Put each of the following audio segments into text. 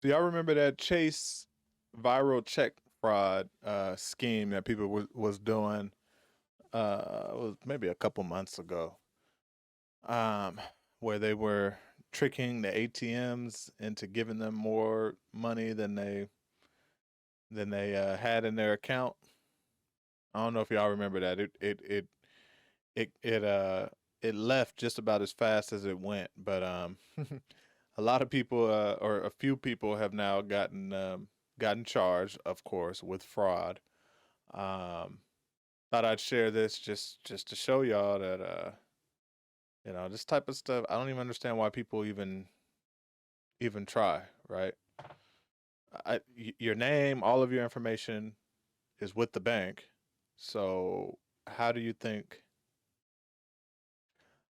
Do y'all remember that Chase viral check fraud scheme that people was doing? It was maybe a couple months ago, um, where they were tricking the ATMs into giving them more money than they had in their account. I don't know if y'all remember that. It left just about as fast as it went, but a lot of people or a few people have now gotten charged, of course, with fraud. Um, Thought I'd share this just to show y'all that this type of stuff. I don't even understand why people even try. Right? Your name, all of your information is with the bank. So how do you think?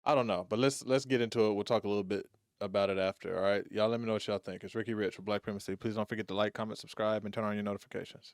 I don't know, but let's get into it. We'll talk a little bit about it after. All right, y'all. Let me know what y'all think. It's Ricky Rich for Black Primacy. Please don't forget to like, comment, subscribe, and turn on your notifications.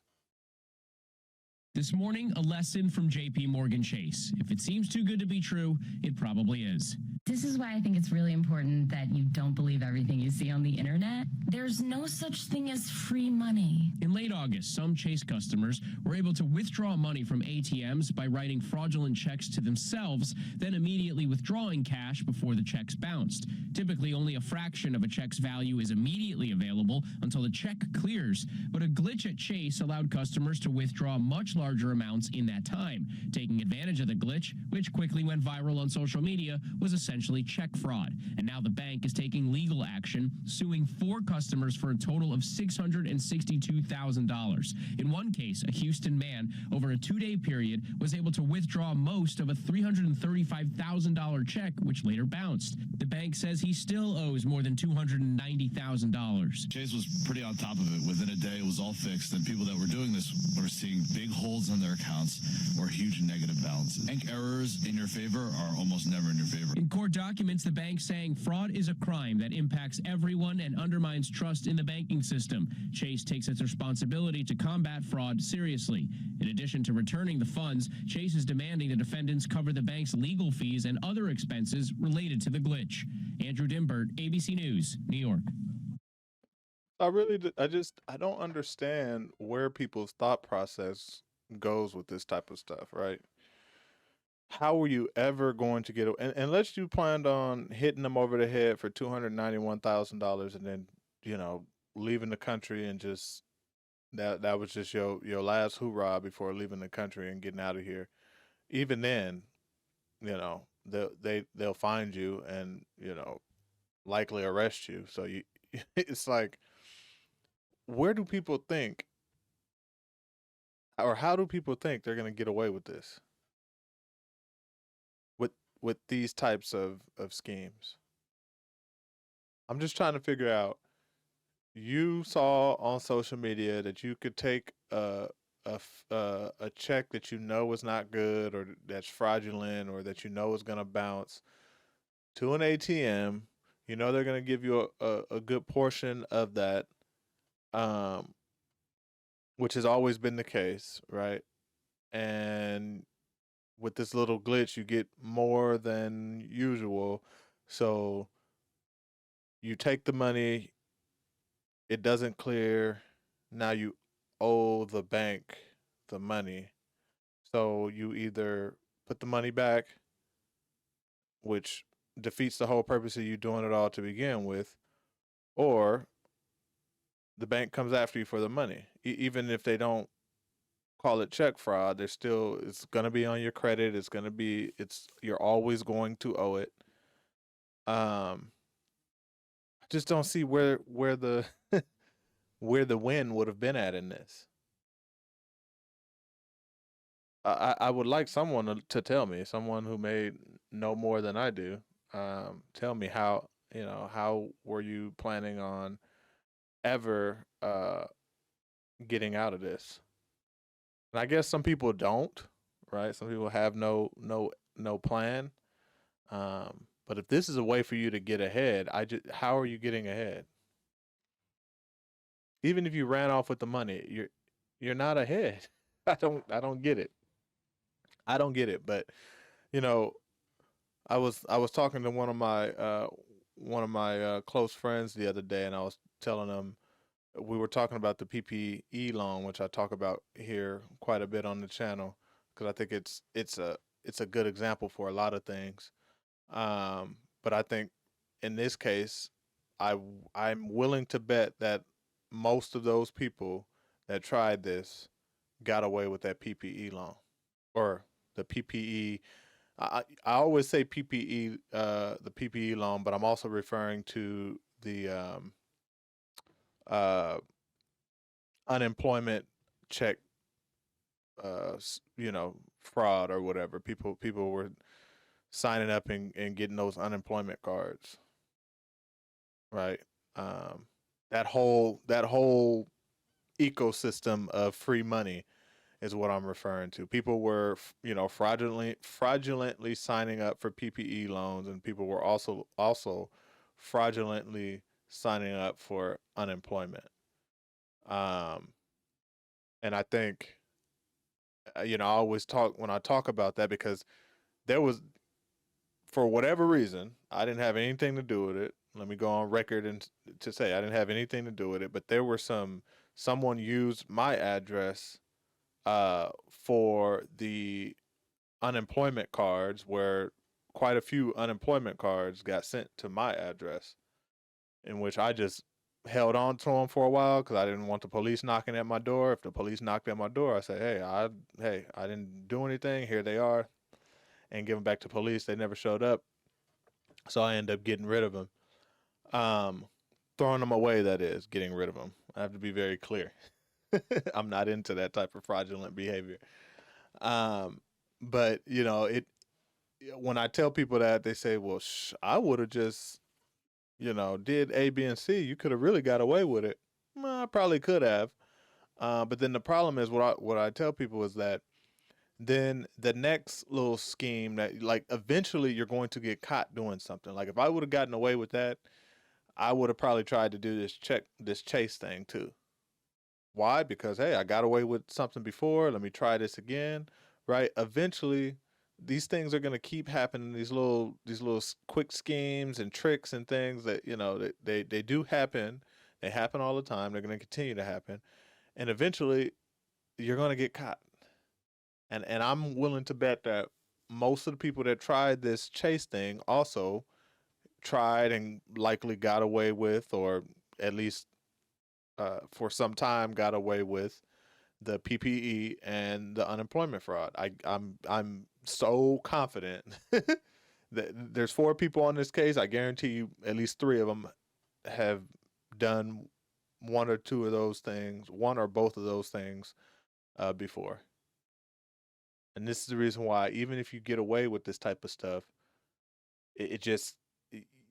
This morning, a lesson from JP Morgan Chase. If it seems too good to be true, it probably is. This is why I think it's really important that you don't believe everything you see on the internet. There's no such thing as free money. In late August, some Chase customers were able to withdraw money from ATMs by writing fraudulent checks to themselves, then immediately withdrawing cash before the checks bounced. Typically, only a fraction of a check's value is immediately available until the check clears. But a glitch at Chase allowed customers to withdraw much larger amounts in that time. Taking advantage of the glitch, which quickly went viral on social media, was essentially check fraud. And now the bank is taking legal action, suing 4 customers for a total of $662,000. In one case, a Houston man, over a 2-day period, was able to withdraw most of a $335,000 check, which later bounced. The bank says he still owes more than $290,000. Chase was pretty on top of it. Within a day, it was all fixed, and people that were doing this were seeing big holes in their accounts or huge negative balances. Bank errors in your favor are almost never in your favor. In court documents, the bank saying fraud is a crime that impacts everyone and undermines trust in the banking system. Chase takes its responsibility to combat fraud seriously. In addition to returning the funds, Chase is demanding the defendants cover the bank's legal fees and other expenses related to the glitch. Andrew Dimbert, ABC News, New York. I don't understand where people's thought process goes with this type of stuff, right? How were you ever going to get unless you planned on hitting them over the head for $291,000 and then, leaving the country and just that was just your last hoorah before leaving the country and getting out of here. Even then, they'll find you and, likely arrest you. So it's like, where do people think, or how do people think they're going to get away with this? With these types of schemes. I'm just trying to figure out, you saw on social media that you could take a check that was not good or that's fraudulent or that is going to bounce to an ATM. They're going to give you a good portion of that, which has always been the case, right? And with this little glitch, you get more than usual. So you take the money, it doesn't clear. Now you owe the bank the money. So you either put the money back, which defeats the whole purpose of you doing it all to begin with, or the bank comes after you for the money. Even if they don't call it check fraud, it's going to be on your credit. You're always going to owe it. I just don't see where the where the win would have been at in this. I would like someone to tell me, someone who may know more than I do. Tell me how were you planning on ever getting out of this? And I guess some people don't, right? Some people have no plan. But if this is a way for you to get ahead, how are you getting ahead? Even if you ran off with the money, you're not ahead. I don't get it. I don't get it, but you know, I was talking to one of my close friends the other day, and I was telling him we were talking about the PPE loan, which I talk about here quite a bit on the channel because I think it's a good example for a lot of things. But I think in this case, I I'm willing to bet that most of those people that tried this got away with that PPE loan or the PPE. I always say PPE, the PPE loan, but I'm also referring to the uh, unemployment check, fraud or whatever. People were signing up and getting those unemployment cards, right? Um, that whole ecosystem of free money is what I'm referring to. People were, fraudulently signing up for PPE loans, and people were also fraudulently signing up for unemployment. Um, and I think, I always talk when I talk about that because there was, for whatever reason, I didn't have anything to do with it. Let me go on record and to say I didn't have anything to do with it, but there were someone used my address for the unemployment cards where quite a few unemployment cards got sent to my address, in which I just held on to them for a while because I didn't want the police knocking at my door. If the police knocked at my door, I say, hey, I didn't do anything. Here they are, and give them back to police. They never showed up, so I end up getting rid of them. Um, Throwing them away. That is getting rid of them. I have to be very clear. I'm not into that type of fraudulent behavior. Um, but it when I tell people that, they say, "Well, I would have just, did A, B, and C. You could have really got away with it." Well, I probably could have. But then the problem is what I tell people is that then the next little scheme that, like, eventually you're going to get caught doing something. Like if I would have gotten away with that, I would have probably tried to do this chase thing too. Why? Because hey, I got away with something before. Let me try this again, right? Eventually, these things are going to keep happening. These little quick schemes and tricks and things that they do happen. They happen all the time. They're going to continue to happen, and eventually, you're going to get caught. And I'm willing to bet that most of the people that tried this chase thing also tried and likely got away with, or at least for some time got away with the PPE and the unemployment fraud. I'm so confident that there's four people on this case. I guarantee you, at least three of them have done one or two of those things, one or both of those things before. And this is the reason why, even if you get away with this type of stuff, it just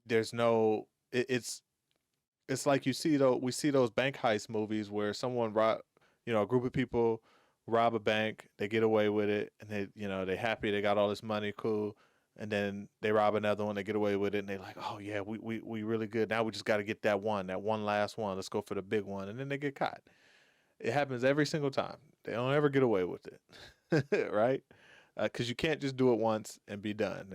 there's no. It's like we see those bank heist movies where someone a group of people rob a bank, they get away with it, and they happy they got all this money, cool, and then they rob another one, they get away with it, and they like, oh yeah, we really good. Now we just got to get that one last one. Let's go for the big one, and then they get caught. It happens every single time. They don't ever get away with it, right? Because you can't just do it once and be done.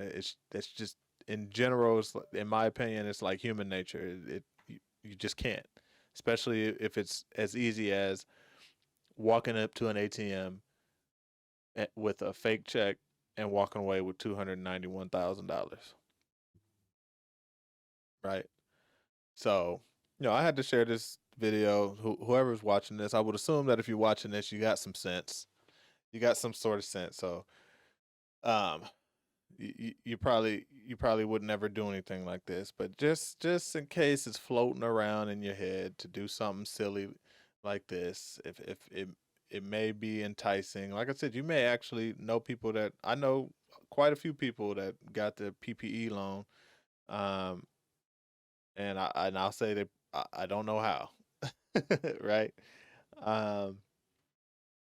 That's just in general. In my opinion, it's like human nature. You just can't, especially if it's as easy as walking up to an ATM with a fake check and walking away with $291,000. Right. So, I had to share this video. Whoever's watching this, I would assume that if you're watching this, you got some sense. You got some sort of sense. So, um, you probably would never do anything like this, but just in case it's floating around in your head to do something silly like this, if it may be enticing. Like I said, you may actually know people that I know quite a few people that got the PPE loan, um, and I'll say that I don't know how, right? Um,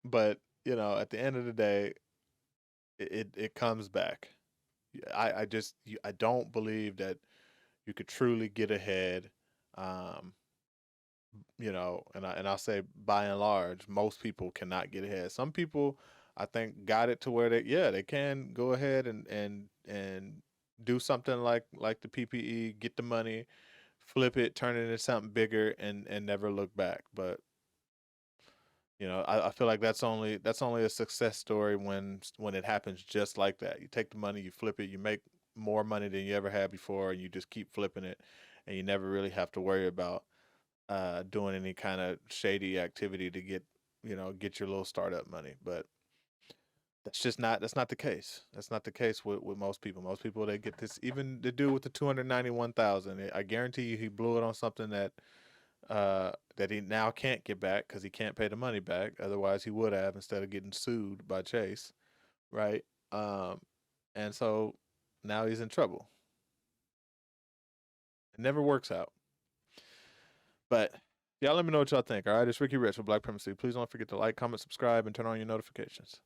but at the end of the day, it comes back. I don't believe that you could truly get ahead. Um, and I'll say by and large, most people cannot get ahead. Some people I think got it to where they can go ahead and do something like the PPE, get the money, flip it, turn it into something bigger, and never look back. But I feel like that's only a success story when it happens just like that. You take the money, you flip it, you make more money than you ever had before, and you just keep flipping it, and you never really have to worry about doing any kind of shady activity to get your little startup money. But that's not the case. That's not the case with most people. Most people, they get this. Even the dude with the 291,000, I guarantee you he blew it on something that he now can't get back because he can't pay the money back. Otherwise, he would have, instead of getting sued by Chase, right? And so now he's in trouble. It never works out. But y'all let me know what y'all think. All right, it's Ricky Rich with Black Primacy. Please don't forget to like, comment, subscribe, and turn on your notifications.